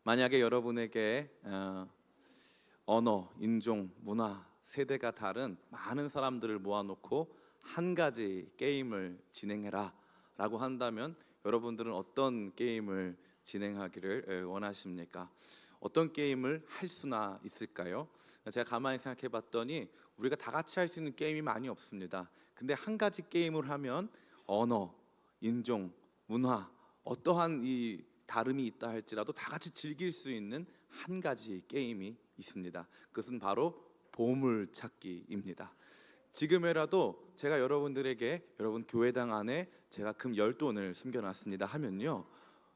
만약에 여러분에게 언어, 인종, 문화, 세대가 다른 많은 사람들을 모아놓고 한 가지 게임을 진행해라 라고 한다면 여러분들은 어떤 게임을 진행하기를 원하십니까? 어떤 게임을 할 수나 있을까요? 제가 가만히 생각해 봤더니 우리가 다 같이 할 수 있는 게임이 많이 없습니다. 근데 한 가지 게임을 하면 언어, 인종, 문화, 어떠한 이 다름이 있다 할지라도 다 같이 즐길 수 있는 한 가지 게임이 있습니다. 그것은 바로 보물찾기입니다. 지금이라도 제가 여러분들에게 여러분 교회당 안에 제가 금 10돈을 숨겨놨습니다 하면요,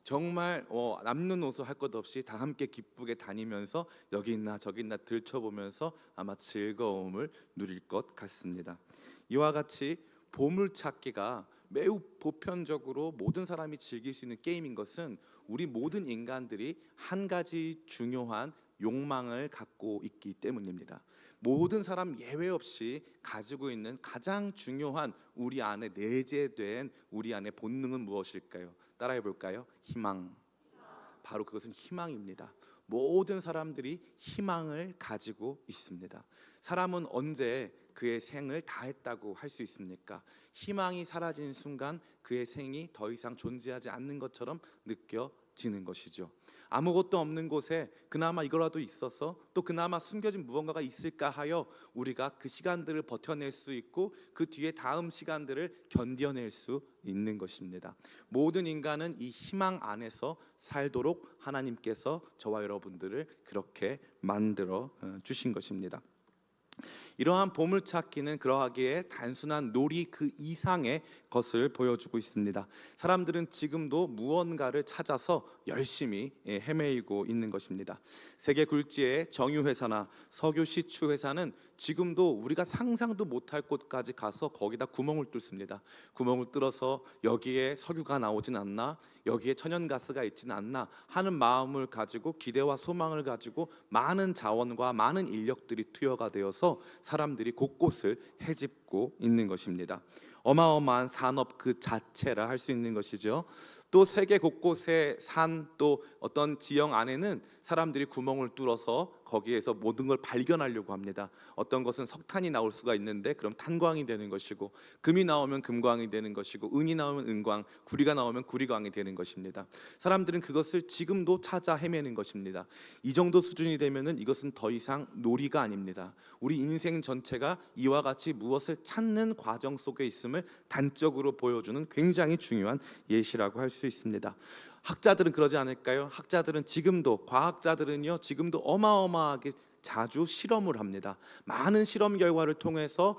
정말 남는 옷을 할 것 없이 다 함께 기쁘게 다니면서 여기 있나 저기 있나 들춰보면서 아마 즐거움을 누릴 것 같습니다. 이와 같이 보물찾기가 매우 보편적으로 모든 사람이 즐길 수 있는 게임인 것은 우리 모든 인간들이 한 가지 중요한 욕망을 갖고 있기 때문입니다. 모든 사람 예외 없이 가지고 있는 가장 중요한 우리 안에 내재된 우리 안의 본능은 무엇일까요? 따라해 볼까요? 희망. 바로 그것은 희망입니다. 모든 사람들이 희망을 가지고 있습니다. 사람은 언제 그의 생을 다했다고 할 수 있습니까? 희망이 사라진 순간 그의 생이 더 이상 존재하지 않는 것처럼 느껴지는 것이죠. 아무것도 없는 곳에 그나마 이거라도 있어서 또 그나마 숨겨진 무언가가 있을까 하여 우리가 그 시간들을 버텨낼 수 있고 그 뒤에 다음 시간들을 견뎌낼 수 있는 것입니다. 모든 인간은 이 희망 안에서 살도록 하나님께서 저와 여러분들을 그렇게 만들어 주신 것입니다. 이러한 보물찾기는 그러하기에 단순한 놀이 그 이상의 것을 보여주고 있습니다. 사람들은 지금도 무언가를 찾아서 열심히 헤매이고 있는 것입니다. 세계 굴지의 정유회사나 석유시추회사는 지금도 우리가 상상도 못할 곳까지 가서 거기다 구멍을 뚫습니다. 구멍을 뚫어서 여기에 석유가 나오진 않나, 여기에 천연가스가 있지는 않나 하는 마음을 가지고 기대와 소망을 가지고 많은 자원과 많은 인력들이 투여가 되어서 사람들이 곳곳을 헤집고 있는 것입니다. 어마어마한 산업 그 자체라 할 수 있는 것이죠. 또 세계 곳곳의 산, 또 어떤 지형 안에는 사람들이 구멍을 뚫어서 거기에서 모든 걸 발견하려고 합니다. 어떤 것은 석탄이 나올 수가 있는데 그럼 탄광이 되는 것이고, 금이 나오면 금광이 되는 것이고, 은이 나오면 은광, 구리가 나오면 구리광이 되는 것입니다. 사람들은 그것을 지금도 찾아 헤매는 것입니다. 이 정도 수준이 되면은 이것은 더 이상 놀이가 아닙니다. 우리 인생 전체가 이와 같이 무엇을 찾는 과정 속에 있음을 단적으로 보여주는 굉장히 중요한 예시라고 할 수 있습니다. 학자들은 그러지 않을까요? 학자들은 지금도, 과학자들은요 지금도 어마어마하게 자주 실험을 합니다. 많은 실험 결과를 통해서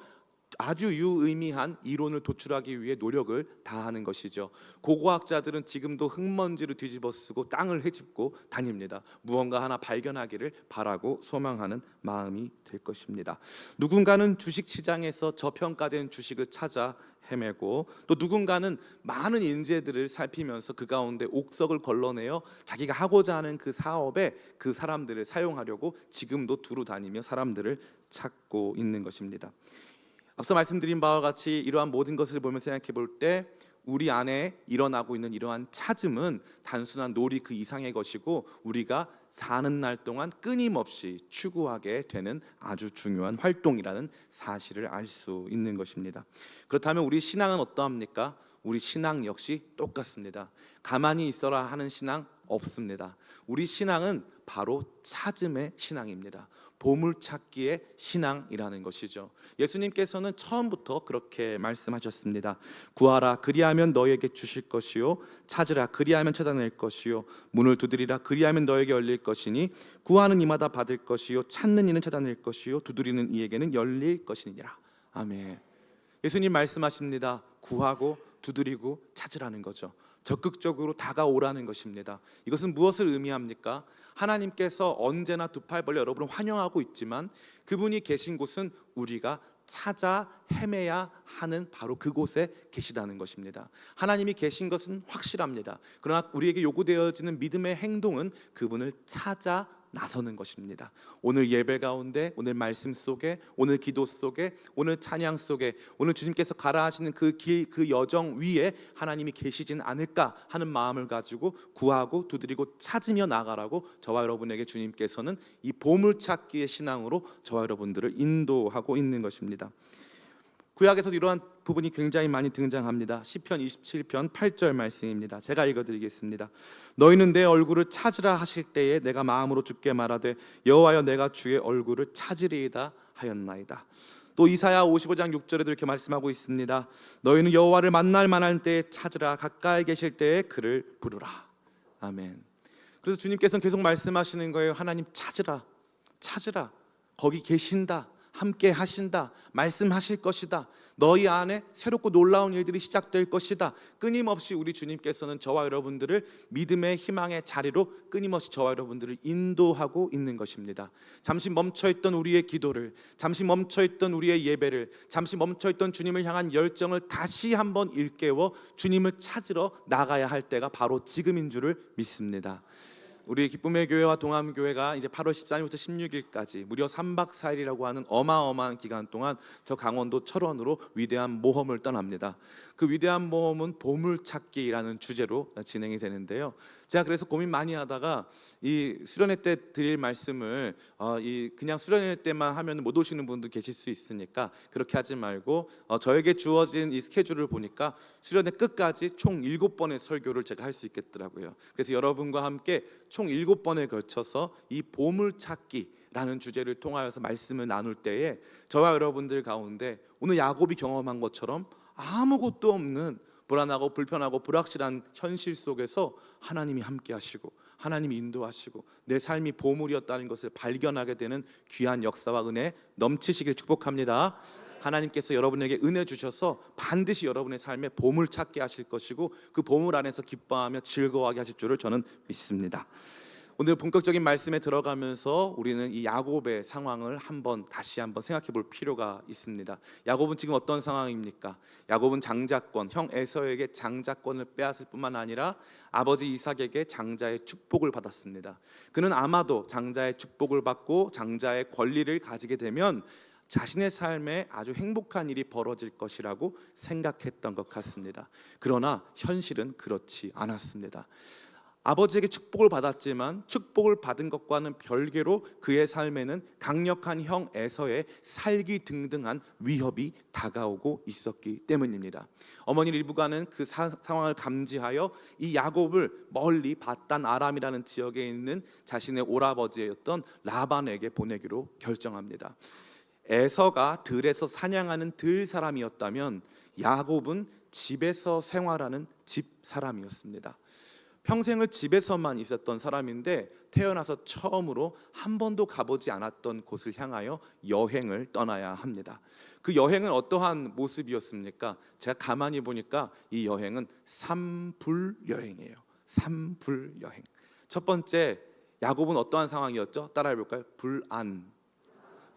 아주 유의미한 이론을 도출하기 위해 노력을 다하는 것이죠. 고고학자들은 지금도 흙먼지를 뒤집어 쓰고 땅을 헤집고 다닙니다. 무언가 하나 발견하기를 바라고 소망하는 마음이 될 것입니다. 누군가는 주식시장에서 저평가된 주식을 찾아 헤매고, 또 누군가는 많은 인재들을 살피면서 그 가운데 옥석을 걸러내어 자기가 하고자 하는 그 사업에 그 사람들을 사용하려고 지금도 두루 다니며 사람들을 찾고 있는 것입니다. 앞서 말씀드린 바와 같이 이러한 모든 것을 보면서 생각해 볼 때 우리 안에 일어나고 있는 이러한 찾음은 단순한 놀이 그 이상의 것이고, 우리가 사는 날 동안 끊임없이 추구하게 되는 아주 중요한 활동이라는 사실을 알 수 있는 것입니다. 그렇다면 우리 신앙은 어떠합니까? 우리 신앙 역시 똑같습니다. 가만히 있어라 하는 신앙 없습니다. 우리 신앙은 바로 찾음의 신앙입니다. 보물찾기의 신앙이라는 것이죠. 예수님께서는 처음부터 그렇게 말씀하셨습니다. 구하라 그리하면 너에게 주실 것이요, 찾으라 그리하면 찾아낼 것이요, 문을 두드리라 그리하면 너에게 열릴 것이니, 구하는 이마다 받을 것이요, 찾는 이는 찾아낼 것이요, 두드리는 이에게는 열릴 것이니라. 아멘. 예수님 말씀하십니다. 구하고 두드리고 찾으라는 거죠. 적극적으로 다가오라는 것입니다. 이것은 무엇을 의미합니까? 하나님께서 언제나 두 팔 벌려 여러분을 환영하고 있지만 그분이 계신 곳은 우리가 찾아 헤매야 하는 바로 그곳에 계시다는 것입니다. 하나님이 계신 것은 확실합니다. 그러나 우리에게 요구되어지는 믿음의 행동은 그분을 찾아 나서는 것입니다. 오늘 예배 가운데, 오늘 말씀 속에, 오늘 기도 속에, 오늘 찬양 속에, 오늘 주님께서 가라 하시는 그 길, 그 여정 위에 하나님이 계시진 않을까 하는 마음을 가지고 구하고 두드리고 찾으며 나가라고 저와 여러분에게 주님께서는 이 보물찾기의 신앙으로 저와 여러분들을 인도하고 있는 것입니다. 구약에서도 이러한 부분이 굉장히 많이 등장합니다. 시편 27편 8절 말씀입니다. 제가 읽어드리겠습니다. 너희는 내 얼굴을 찾으라 하실 때에 내가 마음으로 주께 말하되 여호와여 내가 주의 얼굴을 찾으리이다 하였나이다. 또 이사야 55장 6절에도 이렇게 말씀하고 있습니다. 너희는 여호와를 만날 만한 때에 찾으라 가까이 계실 때에 그를 부르라. 아멘. 그래서 주님께서는 계속 말씀하시는 거예요. 하나님 찾으라, 찾으라. 거기 계신다, 함께 하신다, 말씀하실 것이다. 너희 안에 새롭고 놀라운 일들이 시작될 것이다. 끊임없이 우리 주님께서는 저와 여러분들을 믿음의 희망의 자리로 끊임없이 저와 여러분들을 인도하고 있는 것입니다. 잠시 멈춰있던 우리의 기도를, 잠시 멈춰있던 우리의 예배를, 잠시 멈춰있던 주님을 향한 열정을 다시 한번 일깨워 주님을 찾으러 나가야 할 때가 바로 지금인 줄을 믿습니다. 우리 기쁨의 교회와 동암교회가 이제 8월 14일부터 16일까지 무려 3박 4일이라고 하는 어마어마한 기간 동안 저 강원도 철원으로 위대한 모험을 떠납니다. 그 위대한 모험은 보물찾기라는 주제로 진행이 되는데요. 제가 그래서 고민 많이 하다가 이 수련회 때 드릴 말씀을 그냥 수련회 때만 하면 못 오시는 분도 계실 수 있으니까 그렇게 하지 말고 저에게 주어진 이 스케줄을 보니까 수련회 끝까지 총 7번의 설교를 제가 할 수 있겠더라고요. 그래서 여러분과 함께 총 7번에 걸쳐서 이 보물찾기라는 주제를 통하여서 말씀을 나눌 때에 저와 여러분들 가운데 오늘 야곱이 경험한 것처럼 아무것도 없는 불안하고 불편하고 불확실한 현실 속에서 하나님이 함께 하시고 하나님이 인도하시고 내 삶이 보물이었다는 것을 발견하게 되는 귀한 역사와 은혜 넘치시길 축복합니다. 하나님께서 여러분에게 은혜 주셔서 반드시 여러분의 삶에 보물 찾게 하실 것이고 그 보물 안에서 기뻐하며 즐거워하게 하실 줄을 저는 믿습니다. 오늘 본격적인 말씀에 들어가면서 우리는 이 야곱의 상황을 다시 한번 생각해 볼 필요가 있습니다. 야곱은 지금 어떤 상황입니까? 야곱은 장자권, 형 에서에게 장자권을 빼앗을 뿐만 아니라 아버지 이삭에게 장자의 축복을 받았습니다. 그는 아마도 장자의 축복을 받고 장자의 권리를 가지게 되면 자신의 삶에 아주 행복한 일이 벌어질 것이라고 생각했던 것 같습니다. 그러나 현실은 그렇지 않았습니다. 아버지에게 축복을 받았지만 축복을 받은 것과는 별개로 그의 삶에는 강력한 형 에서의 살기 등등한 위협이 다가오고 있었기 때문입니다. 어머니 리브가는 그 상황을 감지하여 이 야곱을 멀리 바단 아람이라는 지역에 있는 자신의 오라버지였던 라반에게 보내기로 결정합니다. 에서가 들에서 사냥하는 들 사람이었다면 야곱은 집에서 생활하는 집 사람이었습니다. 평생을 집에서만 있었던 사람인데 태어나서 처음으로 한 번도 가보지 않았던 곳을 향하여 여행을 떠나야 합니다. 그 여행은 어떠한 모습이었습니까? 제가 가만히 보니까 이 여행은 산불 여행이에요. 산불 여행. 첫 번째, 야곱은 어떠한 상황이었죠? 따라해 볼까요? 불안.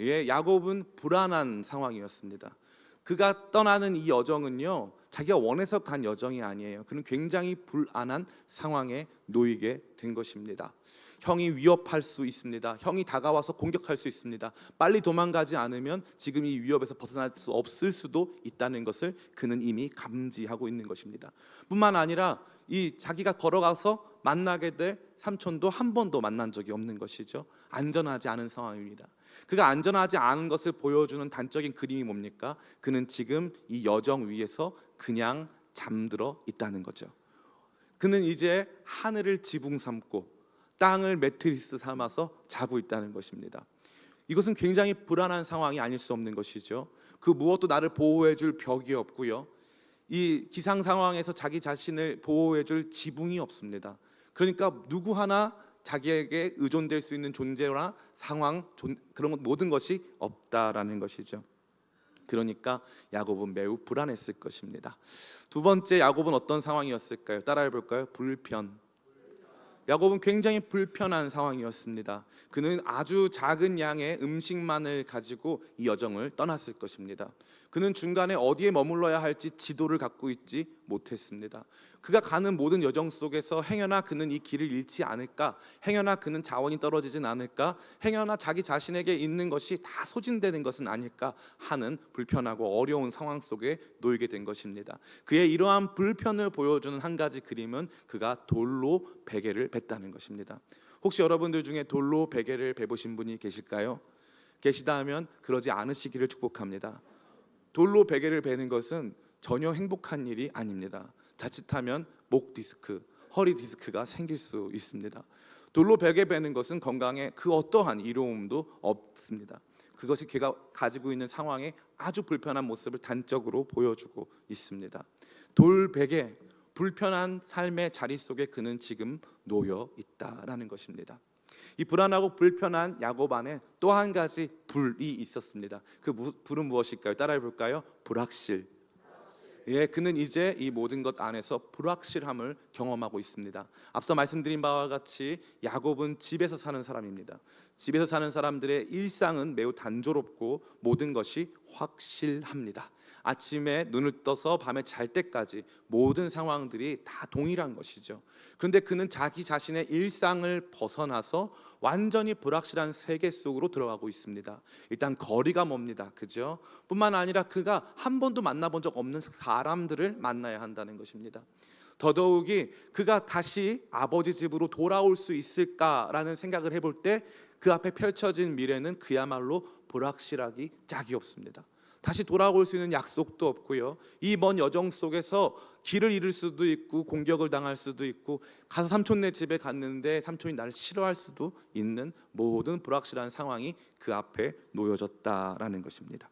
예, 야곱은 불안한 상황이었습니다. 그가 떠나는 이 여정은요, 자기가 원해서 간 여정이 아니에요. 그는 굉장히 불안한 상황에 놓이게 된 것입니다. 형이 위협할 수 있습니다. 형이 다가와서 공격할 수 있습니다. 빨리 도망가지 않으면 지금 이 위협에서 벗어날 수 없을 수도 있다는 것을 그는 이미 감지하고 있는 것입니다. 뿐만 아니라 이 자기가 걸어가서 만나게 될 삼촌도 한 번도 만난 적이 없는 것이죠. 안전하지 않은 상황입니다. 그가 안전하지 않은 것을 보여주는 단적인 그림이 뭡니까? 그는 지금 이 여정 위에서 그냥 잠들어 있다는 거죠. 그는 이제 하늘을 지붕 삼고 땅을 매트리스 삼아서 자고 있다는 것입니다. 이것은 굉장히 불안한 상황이 아닐 수 없는 것이죠. 그 무엇도 나를 보호해 줄 벽이 없고요, 이 기상 상황에서 자기 자신을 보호해 줄 지붕이 없습니다. 그러니까 누구 하나 자기에게 의존될 수 있는 존재나 상황, 그런 모든 것이 없다라는 것이죠. 그러니까 야곱은 매우 불안했을 것입니다. 두 번째, 야곱은 어떤 상황이었을까요? 따라해 볼까요? 불편. 야곱은 굉장히 불편한 상황이었습니다. 그는 아주 작은 양의 음식만을 가지고 이 여정을 떠났을 것입니다. 그는 중간에 어디에 머물러야 할지 지도를 갖고 있지 못했습니다. 그가 가는 모든 여정 속에서 행여나 그는 이 길을 잃지 않을까, 행여나 그는 자원이 떨어지진 않을까, 행여나 자기 자신에게 있는 것이 다 소진되는 것은 아닐까 하는 불편하고 어려운 상황 속에 놓이게 된 것입니다. 그의 이러한 불편을 보여주는 한 가지 그림은 그가 돌로 베개를 뱄다는 것입니다. 혹시 여러분들 중에 돌로 베개를 베보신 분이 계실까요? 계시다 하면 그러지 않으시기를 축복합니다. 돌로 베개를 베는 것은 전혀 행복한 일이 아닙니다. 자칫하면 목 디스크, 허리 디스크가 생길 수 있습니다. 돌로 베개 베는 것은 건강에 그 어떠한 이로움도 없습니다. 그것이 그가 가지고 있는 상황에 아주 불편한 모습을 단적으로 보여주고 있습니다. 돌 베개, 불편한 삶의 자리 속에 그는 지금 놓여 있다라는 것입니다. 이 불안하고 불편한 야곱 안에 또 한 가지 불이 있었습니다. 그 불은 무엇일까요? 따라해 볼까요? 불확실. 예, 그는 이제 이 모든 것 안에서 불확실함을 경험하고 있습니다. 앞서 말씀드린 바와 같이 야곱은 집에서 사는 사람입니다. 집에서 사는 사람들의 일상은 매우 단조롭고 모든 것이 확실합니다. 아침에 눈을 떠서 밤에 잘 때까지 모든 상황들이 다 동일한 것이죠. 그런데 그는 자기 자신의 일상을 벗어나서 완전히 불확실한 세계 속으로 들어가고 있습니다. 일단 거리가 멉니다. 그죠? 뿐만 아니라 그가 한 번도 만나본 적 없는 사람들을 만나야 한다는 것입니다. 더더욱이 그가 다시 아버지 집으로 돌아올 수 있을까라는 생각을 해볼 때 그 앞에 펼쳐진 미래는 그야말로 불확실하기 짝이 없습니다. 다시 돌아올 수 있는 약속도 없고요. 이 먼 여정 속에서 길을 잃을 수도 있고 공격을 당할 수도 있고 가서 삼촌네 집에 갔는데 삼촌이 나를 싫어할 수도 있는 모든 불확실한 상황이 그 앞에 놓여졌다라는 것입니다.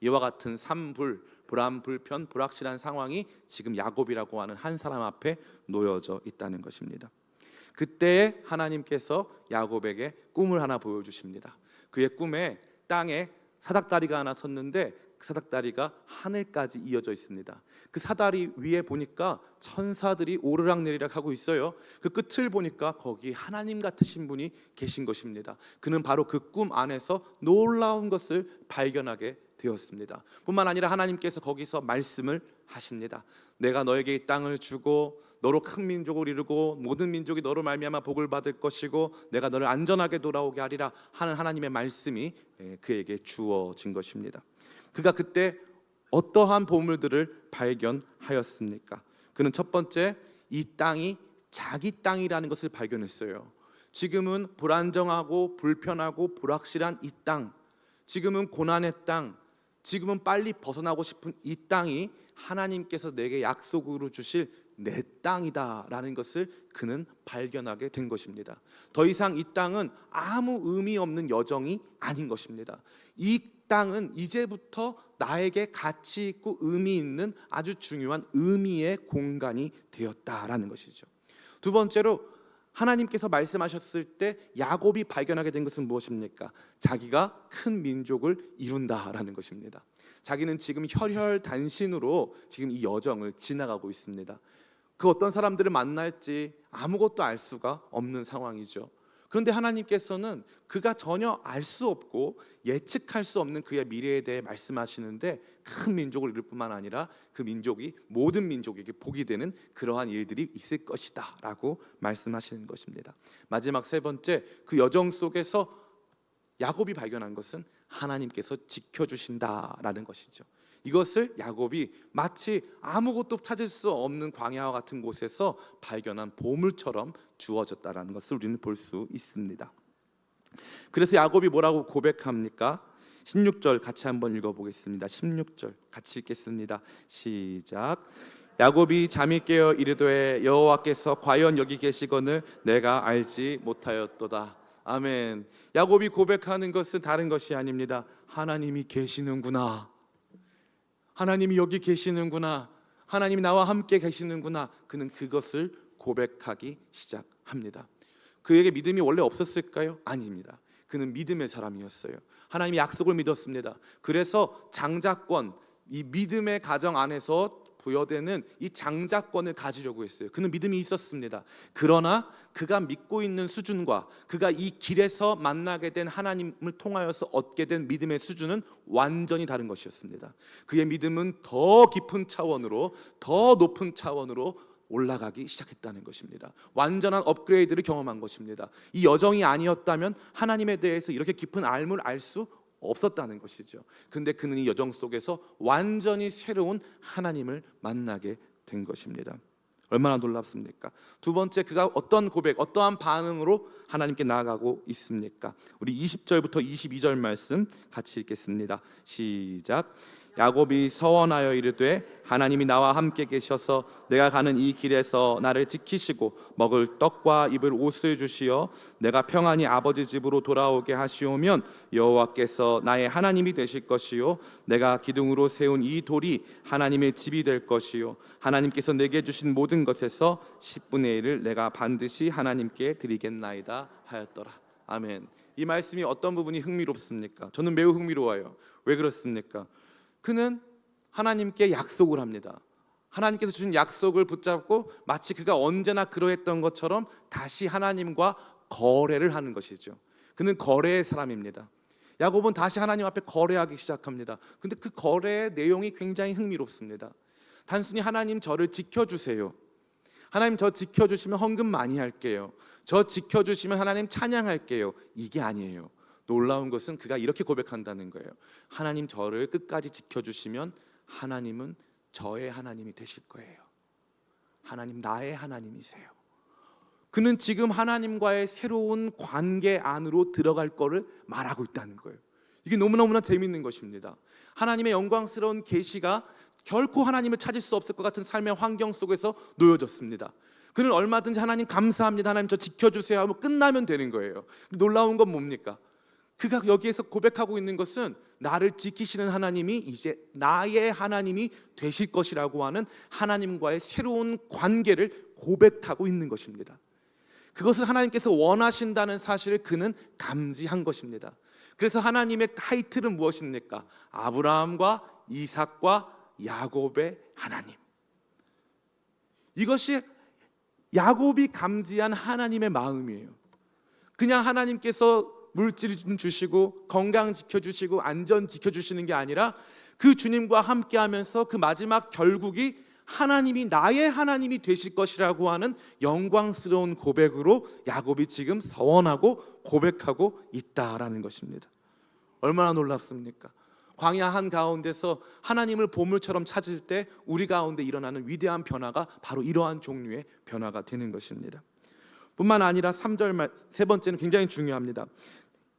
이와 같은 산불, 불안, 불편, 불확실한 상황이 지금 야곱이라고 하는 한 사람 앞에 놓여져 있다는 것입니다. 그때 하나님께서 야곱에게 꿈을 하나 보여주십니다. 그의 꿈에 땅에 사닥다리가 하나 섰는데 그 사닥다리가 하늘까지 이어져 있습니다. 그 사다리 위에 보니까 천사들이 오르락내리락 하고 있어요. 그 끝을 보니까 거기 하나님 같으신 분이 계신 것입니다. 그는 바로 그 꿈 안에서 놀라운 것을 발견하게 되었습니다. 뿐만 아니라 하나님께서 거기서 말씀을 하십니다. 내가 너에게 이 땅을 주고 너로 큰 민족을 이루고 모든 민족이 너로 말미암아 복을 받을 것이고 내가 너를 안전하게 돌아오게 하리라 하는 하나님의 말씀이 그에게 주어진 것입니다. 그가 그때 어떠한 보물들을 발견하였습니까? 그는 첫 번째 이 땅이 자기 땅이라는 것을 발견했어요. 지금은 불안정하고 불편하고 불확실한 이 땅, 지금은 고난의 땅, 지금은 빨리 벗어나고 싶은 이 땅이 하나님께서 내게 약속으로 주실 내 땅이다라는 것을 그는 발견하게 된 것입니다. 더 이상 이 땅은 아무 의미 없는 여정이 아닌 것입니다. 이 땅은 이제부터 나에게 가치 있고 의미 있는 아주 중요한 의미의 공간이 되었다라는 것이죠. 두 번째로 하나님께서 말씀하셨을 때 야곱이 발견하게 된 것은 무엇입니까? 자기가 큰 민족을 이룬다라는 것입니다. 자기는 지금 혈혈단신으로 지금 이 여정을 지나가고 있습니다. 그 어떤 사람들을 만날지 아무것도 알 수가 없는 상황이죠. 그런데 하나님께서는 그가 전혀 알 수 없고 예측할 수 없는 그의 미래에 대해 말씀하시는데 큰 민족을 이룰 뿐만 아니라 그 민족이 모든 민족에게 복이 되는 그러한 일들이 있을 것이다 라고 말씀하시는 것입니다. 마지막 세 번째, 그 여정 속에서 야곱이 발견한 것은 하나님께서 지켜주신다라는 것이죠. 이것을 야곱이 마치 아무것도 찾을 수 없는 광야와 같은 곳에서 발견한 보물처럼 주어졌다라는 것을 우리는 볼 수 있습니다. 그래서 야곱이 뭐라고 고백합니까? 16절 같이 한번 읽어보겠습니다. 16절 같이 읽겠습니다. 시작. 야곱이 잠이 깨어 이르되 여호와께서 과연 여기 계시거늘 내가 알지 못하였도다. 아멘. 야곱이 고백하는 것은 다른 것이 아닙니다. 하나님이 계시는구나. 하나님이 여기 계시는구나. 하나님이 나와 함께 계시는구나. 그는 그것을 고백하기 시작합니다. 그에게 믿음이 원래 없었을까요? 아닙니다. 그는 믿음의 사람이었어요. 하나님의 약속을 믿었습니다. 그래서 장자권, 이 믿음의 가정 안에서 부여되는 이 장자권을 가지려고 했어요. 그는 믿음이 있었습니다. 그러나 그가 믿고 있는 수준과 그가 이 길에서 만나게 된 하나님을 통하여서 얻게 된 믿음의 수준은 완전히 다른 것이었습니다. 그의 믿음은 더 깊은 차원으로, 더 높은 차원으로 올라가기 시작했다는 것입니다. 완전한 업그레이드를 경험한 것입니다. 이 여정이 아니었다면 하나님에 대해서 이렇게 깊은 알을 알 수 없었다는 것이죠. 근데 그는 이 여정 속에서 완전히 새로운 하나님을 만나게 된 것입니다. 얼마나 놀랍습니까? 두 번째, 그가 어떤 고백, 어떠한 반응으로 하나님께 나아가고 있습니까? 우리 20절부터 22절 말씀 같이 읽겠습니다. 시작. 야곱이 서원하여 이르되 하나님이 나와 함께 계셔서 내가 가는 이 길에서 나를 지키시고 먹을 떡과 입을 옷을 주시어 내가 평안히 아버지 집으로 돌아오게 하시오면 여호와께서 나의 하나님이 되실 것이요 내가 기둥으로 세운 이 돌이 하나님의 집이 될 것이요 하나님께서 내게 주신 모든 것에서 10분의 1을 내가 반드시 하나님께 드리겠나이다 하였더라. 아멘. 이 말씀이 어떤 부분이 흥미롭습니까? 저는 매우 흥미로워요. 왜 그렇습니까? 그는 하나님께 약속을 합니다. 하나님께서 주신 약속을 붙잡고 마치 그가 언제나 그러했던 것처럼 다시 하나님과 거래를 하는 것이죠. 그는 거래의 사람입니다. 야곱은 다시 하나님 앞에 거래하기 시작합니다. 근데 그 거래의 내용이 굉장히 흥미롭습니다. 단순히 하나님 저를 지켜주세요, 하나님 저 지켜주시면 헌금 많이 할게요, 저 지켜주시면 하나님 찬양할게요, 이게 아니에요. 놀라운 것은 그가 이렇게 고백한다는 거예요. 하나님 저를 끝까지 지켜주시면 하나님은 저의 하나님이 되실 거예요. 하나님 나의 하나님이세요. 그는 지금 하나님과의 새로운 관계 안으로 들어갈 거를 말하고 있다는 거예요. 이게 너무너무나 재밌는 것입니다. 하나님의 영광스러운 계시가 결코 하나님을 찾을 수 없을 것 같은 삶의 환경 속에서 놓여졌습니다. 그는 얼마든지 하나님 감사합니다, 하나님 저 지켜주세요 하고 끝나면 되는 거예요. 놀라운 건 뭡니까? 그가 여기에서 고백하고 있는 것은 나를 지키시는 하나님이 이제 나의 하나님이 되실 것이라고 하는 하나님과의 새로운 관계를 고백하고 있는 것입니다. 그것을 하나님께서 원하신다는 사실을 그는 감지한 것입니다. 그래서 하나님의 타이틀은 무엇입니까? 아브라함과 이삭과 야곱의 하나님. 이것이 야곱이 감지한 하나님의 마음이에요. 그냥 하나님께서 물질 좀 주시고 건강 지켜주시고 안전 지켜주시는 게 아니라 그 주님과 함께하면서 그 마지막 결국이 하나님이 나의 하나님이 되실 것이라고 하는 영광스러운 고백으로 야곱이 지금 서원하고 고백하고 있다라는 것입니다. 얼마나 놀랍습니까? 광야 한가운데서 하나님을 보물처럼 찾을 때 우리 가운데 일어나는 위대한 변화가 바로 이러한 종류의 변화가 되는 것입니다. 뿐만 아니라 3절 세 번째는 굉장히 중요합니다.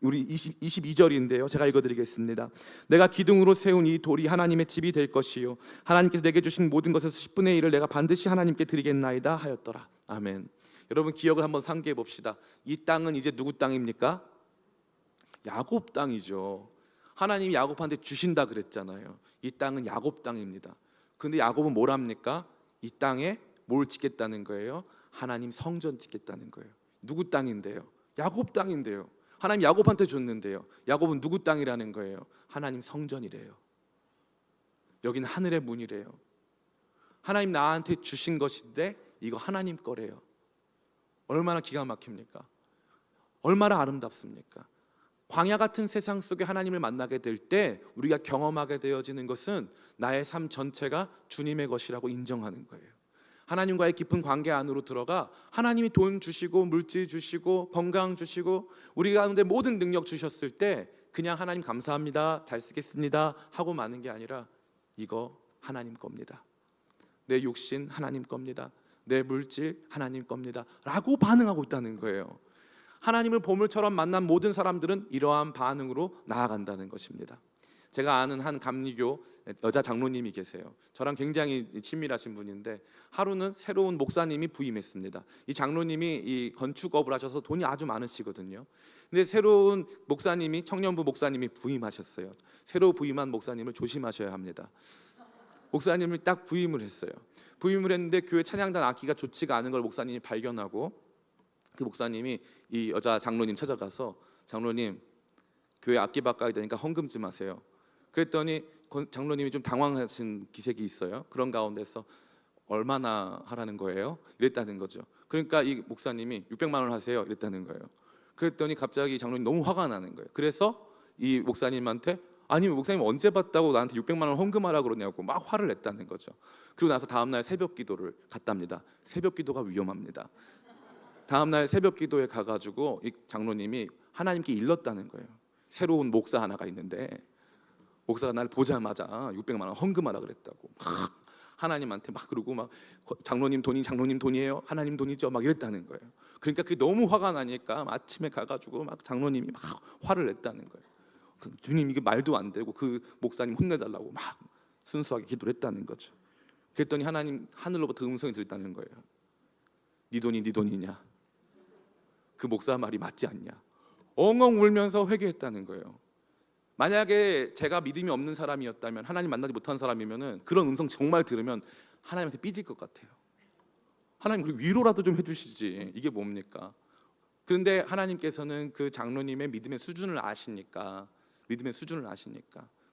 우리 22절인데요. 제가 읽어드리겠습니다. 내가 기둥으로 세운 이 돌이 하나님의 집이 될 것이요 하나님께서 내게 주신 모든 것에서 10분의 1을 내가 반드시 하나님께 드리겠나이다 하였더라. 아멘. 여러분 기억을 한번 상기해 봅시다. 이 땅은 이제 누구 땅입니까? 야곱 땅이죠. 하나님이 야곱한테 주신다 그랬잖아요. 이 땅은 야곱 땅입니다. 근데 야곱은 뭘 합니까? 이 땅에 뭘 짓겠다는 거예요? 하나님 성전 짓겠다는 거예요. 누구 땅인데요? 야곱 땅인데요. 하나님 야곱한테 줬는데요. 야곱은 누구 땅이라는 거예요? 하나님 성전이래요. 여기는 하늘의 문이래요. 하나님 나한테 주신 것인데 이거 하나님 거래요. 얼마나 기가 막힙니까? 얼마나 아름답습니까? 광야 같은 세상 속에 하나님을 만나게 될 때 우리가 경험하게 되어지는 것은 나의 삶 전체가 주님의 것이라고 인정하는 거예요. 하나님과의 깊은 관계 안으로 들어가 하나님이 돈 주시고 물질 주시고 건강 주시고 우리 가운데 모든 능력 주셨을 때 그냥 하나님 감사합니다, 잘 쓰겠습니다 하고 마는 게 아니라 이거 하나님 겁니다. 내 육신 하나님 겁니다. 내 물질 하나님 겁니다 라고 반응하고 있다는 거예요. 하나님을 보물처럼 만난 모든 사람들은 이러한 반응으로 나아간다는 것입니다. 제가 아는 한 감리교 여자 장로님이 계세요. 저랑 굉장히 친밀하신 분인데 하루는 새로운 목사님이 부임했습니다. 이 장로님이 이 건축업을 하셔서 돈이 아주 많으시거든요. 근데 새로운 목사님이 청년부 목사님이 부임하셨어요. 새로 부임한 목사님을 조심하셔야 합니다. 목사님을 딱 부임을 했어요. 부임을 했는데 교회 찬양단 악기가 좋지가 않은 걸 목사님이 발견하고 그 목사님이 이 여자 장로님 찾아가서 장로님 교회 악기 바꿔야 되니까 헌금 좀 하세요. 그랬더니 장로님이 좀 당황하신 기색이 있어요. 그런 가운데서 얼마나 하라는 거예요? 이랬다는 거죠. 그러니까 이 목사님이 600만 원 하세요 이랬다는 거예요. 그랬더니 갑자기 장로님 너무 화가 나는 거예요. 그래서 이 목사님한테 아니 목사님 언제 봤다고 나한테 600만 원 헌금하라 그러냐고 막 화를 냈다는 거죠. 그리고 나서 다음날 새벽 기도를 갔답니다. 새벽 기도가 위험합니다. 다음날 새벽 기도에 가가지고 이 장로님이 하나님께 일렀다는 거예요. 새로운 목사 하나가 있는데 목사가 날 보자마자 600만 원 헌금하라 그랬다고 막 하나님한테 막 그러고 막 장로님 돈이 장로님 돈이에요? 하나님 돈이죠? 막 이랬다는 거예요. 그러니까 그게 너무 화가 나니까 아침에 가가지고 막 장로님이 막 화를 냈다는 거예요. 주님 이게 말도 안 되고 그 목사님 혼내달라고 막 순수하게 기도를 했다는 거죠. 그랬더니 하나님 하늘로부터 음성이 들렸다는 거예요. 네 돈이 네 돈이냐? 그 목사 말이 맞지 않냐? 엉엉 울면서 회개했다는 거예요. 만약에 제가 믿음이 없는 사람이었다면, 하나님 만나지 못한 사람이면은 그런 음성 정말 들으면 하나님한테 삐질 것 같아요. 하나님 그리고 위로라도 좀 해주시지 이게 뭡니까? 그런데 하나님께서는 그 장로님의 믿음의 수준을 아시니까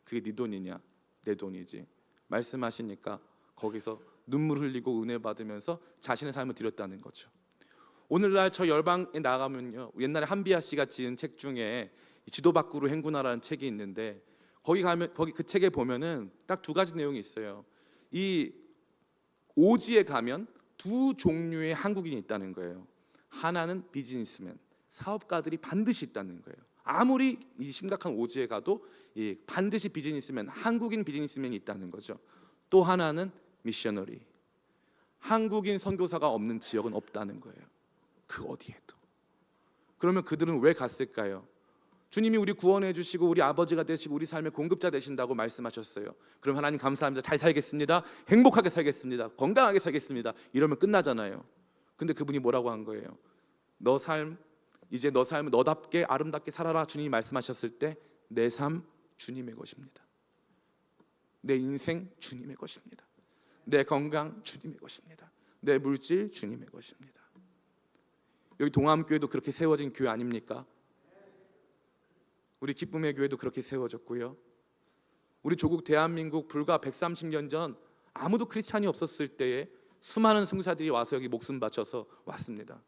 그게 네 돈이냐 내 돈이지 말씀하시니까 거기서 눈물 흘리고 은혜 받으면서 자신의 삶을 드렸다는 거죠. 오늘날 저 열방에 나가면요, 옛날에 한비아 씨가 지은 책 중에 지도 밖으로 행군하라는 책이 있는데 거기 그 책에 보면은 딱 두 가지 내용이 있어요. 이 오지에 가면 두 종류의 한국인이 있다는 거예요. 하나는 비즈니스맨, 사업가들이 반드시 있다는 거예요. 아무리 이 심각한 오지에 가도 반드시 비즈니스맨, 한국인 비즈니스맨이 있다는 거죠. 또 하나는 미셔너리, 한국인 선교사가 없는 지역은 없다는 거예요. 그 어디에도. 그러면 그들은 왜 갔을까요? 주님이 우리 구원해 주시고 우리 아버지가 되시고 우리 삶의 공급자 되신다고 말씀하셨어요. 그럼 하나님 감사합니다, 잘 살겠습니다, 행복하게 살겠습니다, 건강하게 살겠습니다, 이러면 끝나잖아요. 근데 그분이 뭐라고 한 거예요? 이제 너 삶을 너답게 아름답게 살아라. 주님이 말씀하셨을 때 내 삶 주님의 것입니다. 내 인생 주님의 것입니다. 내 건강 주님의 것입니다. 내 물질 주님의 것입니다. 여기 동암교회도 그렇게 세워진 교회 아닙니까? 우리 기쁨의 교회도 그렇게 세워졌고요. 우리 조국 대한민국 불과 130년 전 아무도 크리스찬이 없었을 때에 수많은 선교사들이 와서 여기 목숨 바쳐서 왔습니다.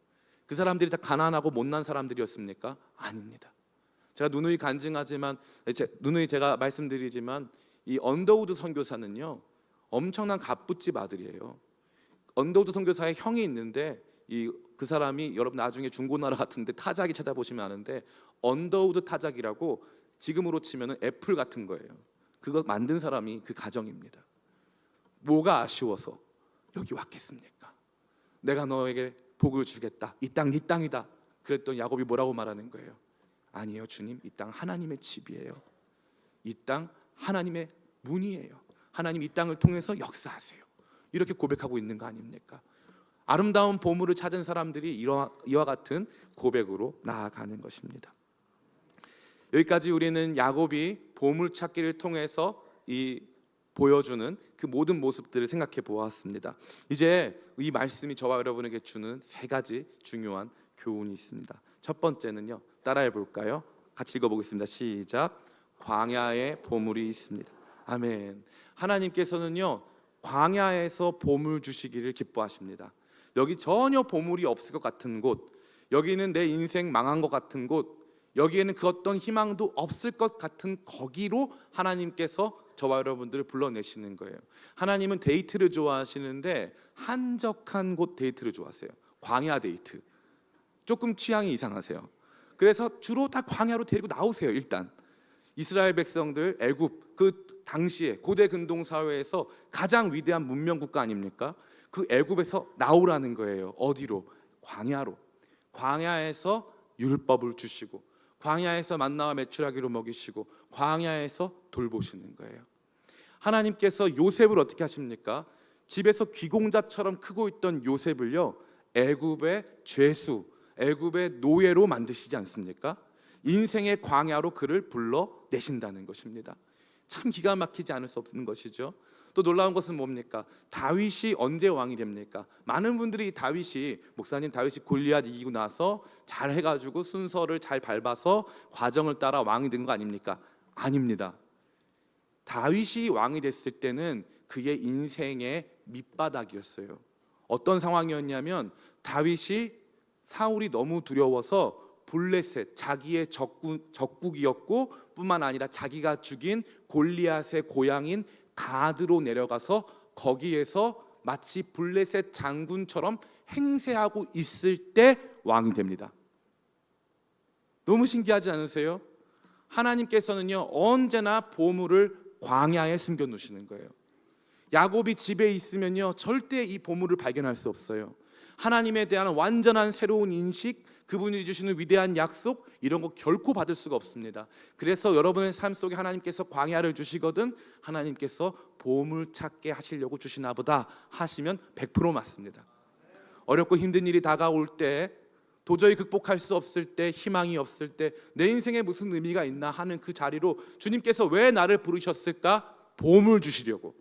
그 사람들이 다 가난하고 못난 사람들이었습니까? 아닙니다. 제가 누누이 간증하지만, 누누이 제가 말씀드리지만 이 언더우드 선교사는요 엄청난 갑부집 아들이에요. 언더우드 선교사의 형이 있는데 그 사람이 여러분 나중에 중고나라 같은데 타작이 찾아보시면 아는데 언더우드 타작이라고 지금으로 치면 애플 같은 거예요. 그거 만든 사람이 그 가정입니다. 뭐가 아쉬워서 여기 왔겠습니까? 내가 너에게 복을 주겠다, 이 땅 네 땅이다. 그랬더니 야곱이 뭐라고 말하는 거예요? 아니에요 주님, 이 땅 하나님의 집이에요. 이 땅 하나님의 문이에요. 하나님 이 땅을 통해서 역사하세요. 이렇게 고백하고 있는 거 아닙니까? 아름다운 보물을 찾은 사람들이 이와 같은 고백으로 나아가는 것입니다. 여기까지 우리는 야곱이 보물 찾기를 통해서 보여주는 그 모든 모습들을 생각해 보았습니다. 이제 이 말씀이 저와 여러분에게 주는 세 가지 중요한 교훈이 있습니다. 첫 번째는요, 따라해 볼까요? 같이 읽어보겠습니다. 시작. 광야에 보물이 있습니다. 아멘. 하나님께서는요 광야에서 보물 주시기를 기뻐하십니다. 여기 전혀 보물이 없을 것 같은 곳, 여기는 내 인생 망한 것 같은 곳, 여기에는 그 어떤 희망도 없을 것 같은 거기로 하나님께서 저와 여러분들을 불러내시는 거예요. 하나님은 데이트를 좋아하시는데 한적한 곳 데이트를 좋아하세요. 광야 데이트. 조금 취향이 이상하세요. 그래서 주로 다 광야로 데리고 나오세요. 일단 이스라엘 백성들 애굽, 그 당시에 고대 근동 사회에서 가장 위대한 문명 국가 아닙니까? 그 애굽에서 나오라는 거예요. 어디로? 광야로. 광야에서 율법을 주시고, 광야에서 만나와 메추라기로 먹이시고, 광야에서 돌보시는 거예요. 하나님께서 요셉을 어떻게 하십니까? 집에서 귀공자처럼 크고 있던 요셉을요 애굽의 죄수, 애굽의 노예로 만드시지 않습니까? 인생의 광야로 그를 불러내신다는 것입니다. 참 기가 막히지 않을 수 없는 것이죠. 또 놀라운 것은 뭡니까? 다윗이 언제 왕이 됩니까? 많은 분들이 목사님 다윗이 골리앗 이기고 나서 잘 해가지고 순서를 잘 밟아서 과정을 따라 왕이 된 거 아닙니까? 아닙니다. 다윗이 왕이 됐을 때는 그의 인생의 밑바닥이었어요. 어떤 상황이었냐면 다윗이 사울이 너무 두려워서 블레셋, 자기의 적국이었고 뿐만 아니라 자기가 죽인 골리앗의 고향인 가드로 내려가서 거기에서 마치 블레셋 장군처럼 행세하고 있을 때 왕이 됩니다. 너무 신기하지 않으세요? 하나님께서는요 언제나 보물을 광야에 숨겨 놓으시는 거예요. 야곱이 집에 있으면요 절대 이 보물을 발견할 수 없어요. 하나님에 대한 완전한 새로운 인식, 그분이 주시는 위대한 약속, 이런 거 결코 받을 수가 없습니다. 그래서 여러분의 삶 속에 하나님께서 광야를 주시거든 하나님께서 보물 찾게 하시려고 주시나 보다 하시면 100% 맞습니다. 어렵고 힘든 일이 다가올 때, 도저히 극복할 수 없을 때, 희망이 없을 때, 내 인생에 무슨 의미가 있나 하는 그 자리로 주님께서 왜 나를 부르셨을까? 보물 주시려고,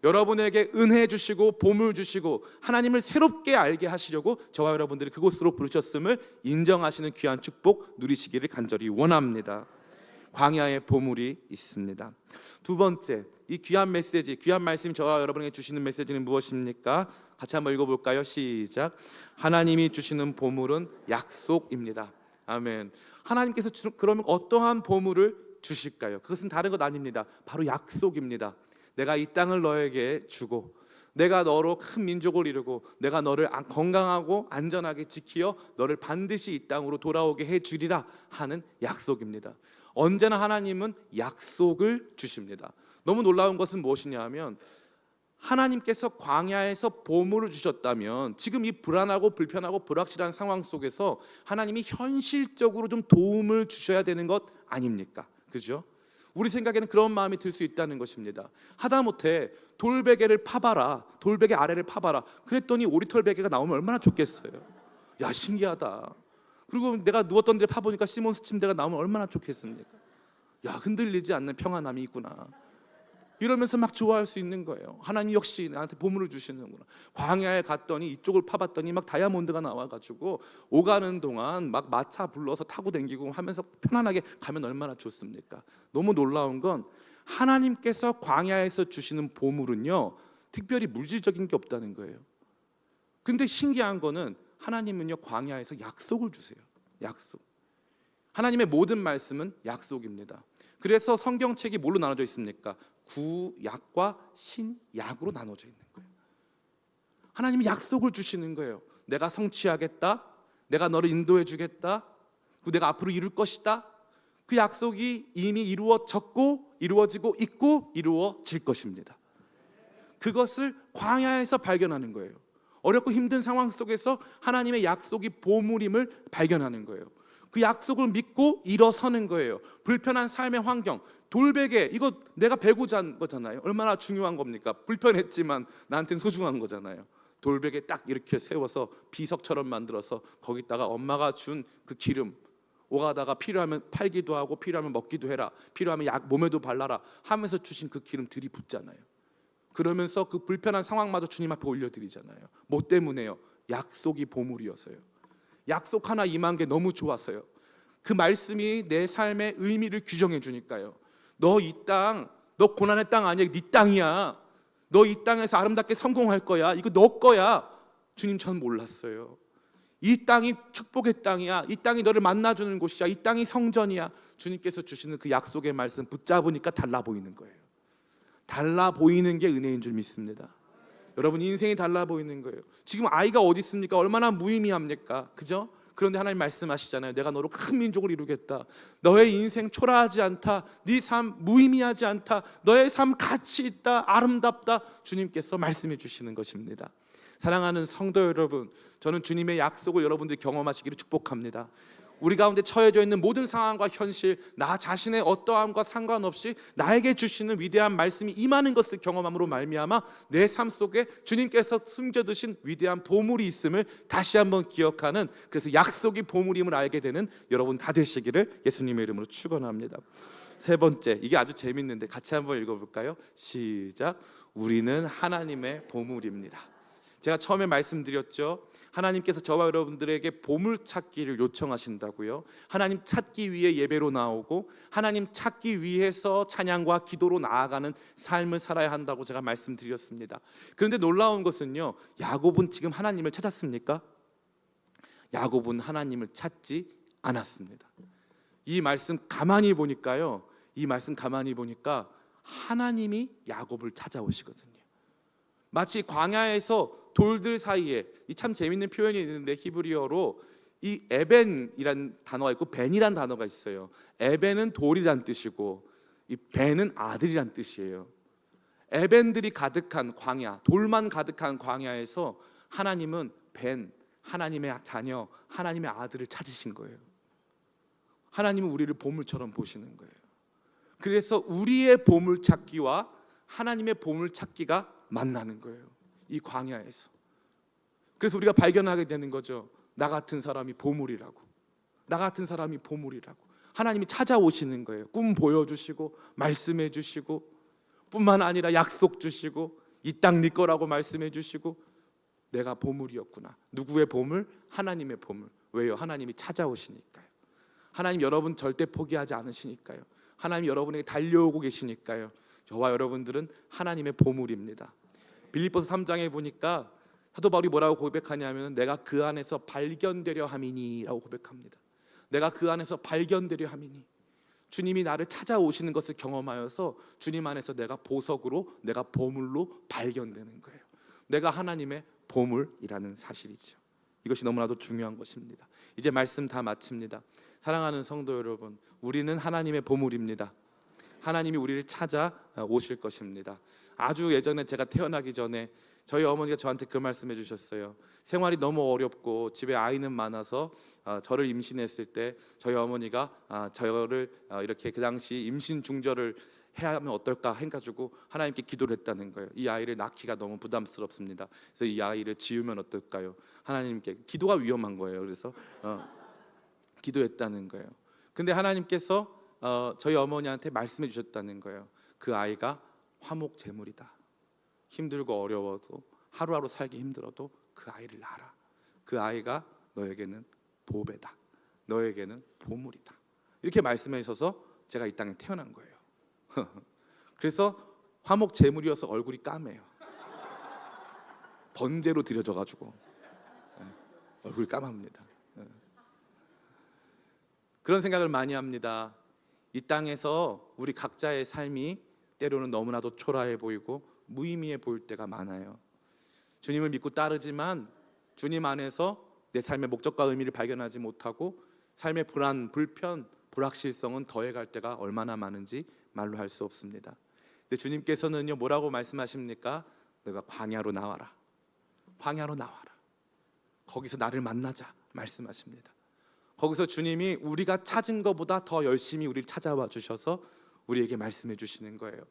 여러분에게 은혜 주시고 보물 주시고 하나님을 새롭게 알게 하시려고 저와 여러분들이 그곳으로 부르셨음을 인정하시는 귀한 축복 누리시기를 간절히 원합니다. 광야에 보물이 있습니다. 두 번째, 이 귀한 메시지, 귀한 말씀이 저와 여러분에게 주시는 메시지는 무엇입니까? 같이 한번 읽어볼까요? 시작. 하나님이 주시는 보물은 약속입니다. 아멘. 하나님께서 그러면 어떠한 보물을 주실까요? 그것은 다른 것 아닙니다. 바로 약속입니다. 내가 이 땅을 너에게 주고, 내가 너로 큰 민족을 이루고, 내가 너를 건강하고 안전하게 지키어 너를 반드시 이 땅으로 돌아오게 해주리라 하는 약속입니다. 언제나 하나님은 약속을 주십니다. 너무 놀라운 것은 무엇이냐 하면, 하나님께서 광야에서 보물을 주셨다면 지금 이 불안하고 불편하고 불확실한 상황 속에서 하나님이 현실적으로 좀 도움을 주셔야 되는 것 아닙니까? 그죠? 우리 생각에는 그런 마음이 들 수 있다는 것입니다. 하다못해 돌베개를 파봐라, 돌베개 아래를 파봐라, 그랬더니 오리털 베개가 나오면 얼마나 좋겠어요. 야, 신기하다. 그리고 내가 누웠던 데 파보니까 시몬스 침대가 나오면 얼마나 좋겠습니까? 야, 흔들리지 않는 평안함이 있구나, 이러면서 막 좋아할 수 있는 거예요. 하나님 역시 나한테 보물을 주시는구나. 광야에 갔더니 이쪽을 파봤더니 막 다이아몬드가 나와가지고 오가는 동안 막 마차 불러서 타고 댕기고 하면서 편안하게 가면 얼마나 좋습니까? 너무 놀라운 건 하나님께서 광야에서 주시는 보물은요 특별히 물질적인 게 없다는 거예요. 근데 신기한 거는 하나님은요 광야에서 약속을 주세요. 약속. 하나님의 모든 말씀은 약속입니다. 그래서 성경책이 뭘로 나눠져 있습니까? 구약과 신약으로 나눠져 있는 거예요. 하나님이 약속을 주시는 거예요. 내가 성취하겠다, 내가 너를 인도해 주겠다, 그리고 내가 앞으로 이룰 것이다. 그 약속이 이미 이루어졌고 이루어지고 있고 이루어질 것입니다. 그것을 광야에서 발견하는 거예요. 어렵고 힘든 상황 속에서 하나님의 약속이 보물임을 발견하는 거예요. 그 약속을 믿고 일어서는 거예요. 불편한 삶의 환경, 돌베개, 이거 내가 베고자 한 거잖아요. 얼마나 중요한 겁니까? 불편했지만 나한테는 소중한 거잖아요. 돌베개 딱 이렇게 세워서 비석처럼 만들어서 거기다가 엄마가 준 그 기름, 오가다가 필요하면 팔기도 하고 필요하면 먹기도 해라, 필요하면 약 몸에도 발라라 하면서 주신 그 기름 들이붓잖아요. 그러면서 그 불편한 상황마저 주님 앞에 올려드리잖아요. 뭐 때문에요? 약속이 보물이어서요. 약속 하나 임한 게 너무 좋아서요. 그 말씀이 내 삶의 의미를 규정해 주니까요. 너 이 땅, 너 고난의 땅 아니야, 네 땅이야. 너 이 땅에서 아름답게 성공할 거야. 이거 너 거야. 주님, 전 몰랐어요. 이 땅이 축복의 땅이야. 이 땅이 너를 만나주는 곳이야. 이 땅이 성전이야. 주님께서 주시는 그 약속의 말씀 붙잡으니까 달라 보이는 거예요. 달라 보이는 게 은혜인 줄 믿습니다. 여러분, 인생이 달라 보이는 거예요. 지금 아이가 어디 있습니까? 얼마나 무의미합니까? 그죠? 그런데 하나님 말씀하시잖아요. 내가 너로 큰 민족을 이루겠다. 너의 인생 초라하지 않다. 네 삶 무의미하지 않다. 너의 삶 가치 있다. 아름답다. 주님께서 말씀해 주시는 것입니다. 사랑하는 성도 여러분, 저는 주님의 약속을 여러분들이 경험하시기를 축복합니다. 우리 가운데 처해져 있는 모든 상황과 현실, 나 자신의 어떠함과 상관없이 나에게 주시는 위대한 말씀이 임하는 것을 경험함으로 말미암아 내 삶 속에 주님께서 숨겨두신 위대한 보물이 있음을 다시 한번 기억하는, 그래서 약속이 보물임을 알게 되는 여러분 다 되시기를 예수님의 이름으로 축원합니다. 세 번째, 이게 아주 재밌는데 같이 한번 읽어볼까요? 시작. 우리는 하나님의 보물입니다. 제가 처음에 말씀드렸죠. 하나님께서 저와 여러분들에게 보물 찾기를 요청하신다고요. 하나님 찾기 위해 예배로 나오고 하나님 찾기 위해서 찬양과 기도로 나아가는 삶을 살아야 한다고 제가 말씀드렸습니다. 그런데 놀라운 것은요, 야곱은 지금 하나님을 찾았습니까? 야곱은 하나님을 찾지 않았습니다. 이 말씀 가만히 보니까요, 이 말씀 가만히 보니까 하나님이 야곱을 찾아오시거든요. 마치 광야에서 돌들 사이에, 이 참 재밌는 표현이 있는데 히브리어로 이 에벤이란 단어가 있고 벤이란 단어가 있어요. 에벤은 돌이란 뜻이고 이 벤은 아들이란 뜻이에요. 에벤들이 가득한 광야, 돌만 가득한 광야에서 하나님은 벤, 하나님의 자녀, 하나님의 아들을 찾으신 거예요. 하나님은 우리를 보물처럼 보시는 거예요. 그래서 우리의 보물 찾기와 하나님의 보물 찾기가 만나는 거예요, 이 광야에서. 그래서 우리가 발견하게 되는 거죠. 나 같은 사람이 보물이라고, 나 같은 사람이 보물이라고. 하나님이 찾아오시는 거예요. 꿈 보여주시고 말씀해 주시고, 뿐만 아니라 약속 주시고, 이 땅 네 거라고 말씀해 주시고, 내가 보물이었구나. 누구의 보물? 하나님의 보물. 왜요? 하나님이 찾아오시니까요. 하나님 여러분 절대 포기하지 않으시니까요. 하나님 여러분에게 달려오고 계시니까요. 저와 여러분들은 하나님의 보물입니다. 빌립보서 3장에 보니까 사도 바울이 뭐라고 고백하냐면, 내가 그 안에서 발견되려 함이니 라고 고백합니다. 내가 그 안에서 발견되려 함이니, 주님이 나를 찾아오시는 것을 경험하여서 주님 안에서 내가 보석으로, 내가 보물로 발견되는 거예요. 내가 하나님의 보물이라는 사실이죠. 이것이 너무나도 중요한 것입니다. 이제 말씀 다 마칩니다. 사랑하는 성도 여러분, 우리는 하나님의 보물입니다. 하나님이 우리를 찾아 오실 것입니다. 아주 예전에 제가 태어나기 전에 저희 어머니가 저한테 그 말씀해 주셨어요. 생활이 너무 어렵고 집에 아이는 많아서 저를 임신했을 때 저희 어머니가 저를 이렇게 그 당시 임신 중절을 해야 하면 어떨까 해가지고 하나님께 기도를 했다는 거예요. 이 아이를 낳기가 너무 부담스럽습니다. 그래서 이 아이를 지으면 어떨까요? 하나님께. 기도가 위험한 거예요. 그래서 기도했다는 거예요. 근데 하나님께서 저희 어머니한테 말씀해 주셨다는 거예요. 그 아이가 화목제물이다. 힘들고 어려워도, 하루하루 살기 힘들어도 그 아이를 낳아라. 그 아이가 너에게는 보배다. 너에게는 보물이다. 이렇게 말씀해 주셔서 제가 이 땅에 태어난 거예요. 그래서 화목제물이어서 얼굴이 까매요. 번제로 드려져가지고 얼굴이 까맣습니다. 그런 생각을 많이 합니다. 이 땅에서 우리 각자의 삶이 때로는 너무나도 초라해 보이고 무의미해 보일 때가 많아요. 주님을 믿고 따르지만 주님 안에서 내 삶의 목적과 의미를 발견하지 못하고 삶의 불안, 불편, 불확실성은 더해갈 때가 얼마나 많은지 말로 할 수 없습니다. 근데 주님께서는요, 뭐라고 말씀하십니까? 내가 광야로 나와라. 광야로 나와라. 거기서 나를 만나자 말씀하십니다. 거기서 주님이 우리가 찾은 것보다 더 열심히 우리를 찾아와 주셔서 우리에게 말씀해 주시는 거예요.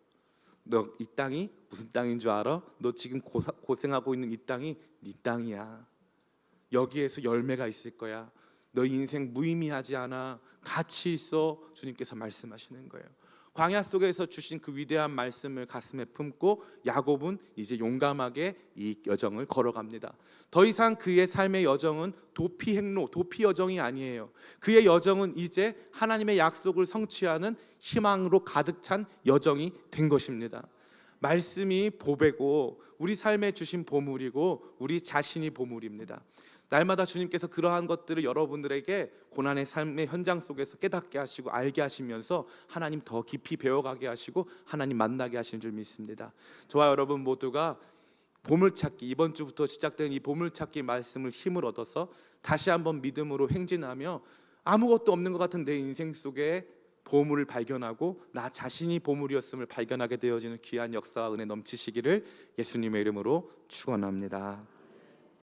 너 이 땅이 무슨 땅인 줄 알아? 너 지금 고생하고 있는 이 땅이 네 땅이야. 여기에서 열매가 있을 거야. 너 인생 무의미하지 않아. 가치 있어. 주님께서 말씀하시는 거예요. 광야 속에서 주신 그 위대한 말씀을 가슴에 품고 야곱은 이제 용감하게 이 여정을 걸어갑니다. 더 이상 그의 삶의 여정은 도피 행로, 도피 여정이 아니에요. 그의 여정은 이제 하나님의 약속을 성취하는 희망으로 가득 찬 여정이 된 것입니다. 말씀이 보배고 우리 삶에 주신 보물이고 우리 자신이 보물입니다. 날마다 주님께서 그러한 것들을 여러분들에게 고난의 삶의 현장 속에서 깨닫게 하시고 알게 하시면서 하나님 더 깊이 배워가게 하시고 하나님 만나게 하시는 줄 믿습니다. 저와 여러분 모두가 보물찾기, 이번 주부터 시작된 이 보물찾기 말씀을 힘을 얻어서 다시 한번 믿음으로 행진하며 아무것도 없는 것 같은 내 인생 속에 보물을 발견하고 나 자신이 보물이었음을 발견하게 되어지는 귀한 역사와 은혜 넘치시기를 예수님의 이름으로 축원합니다.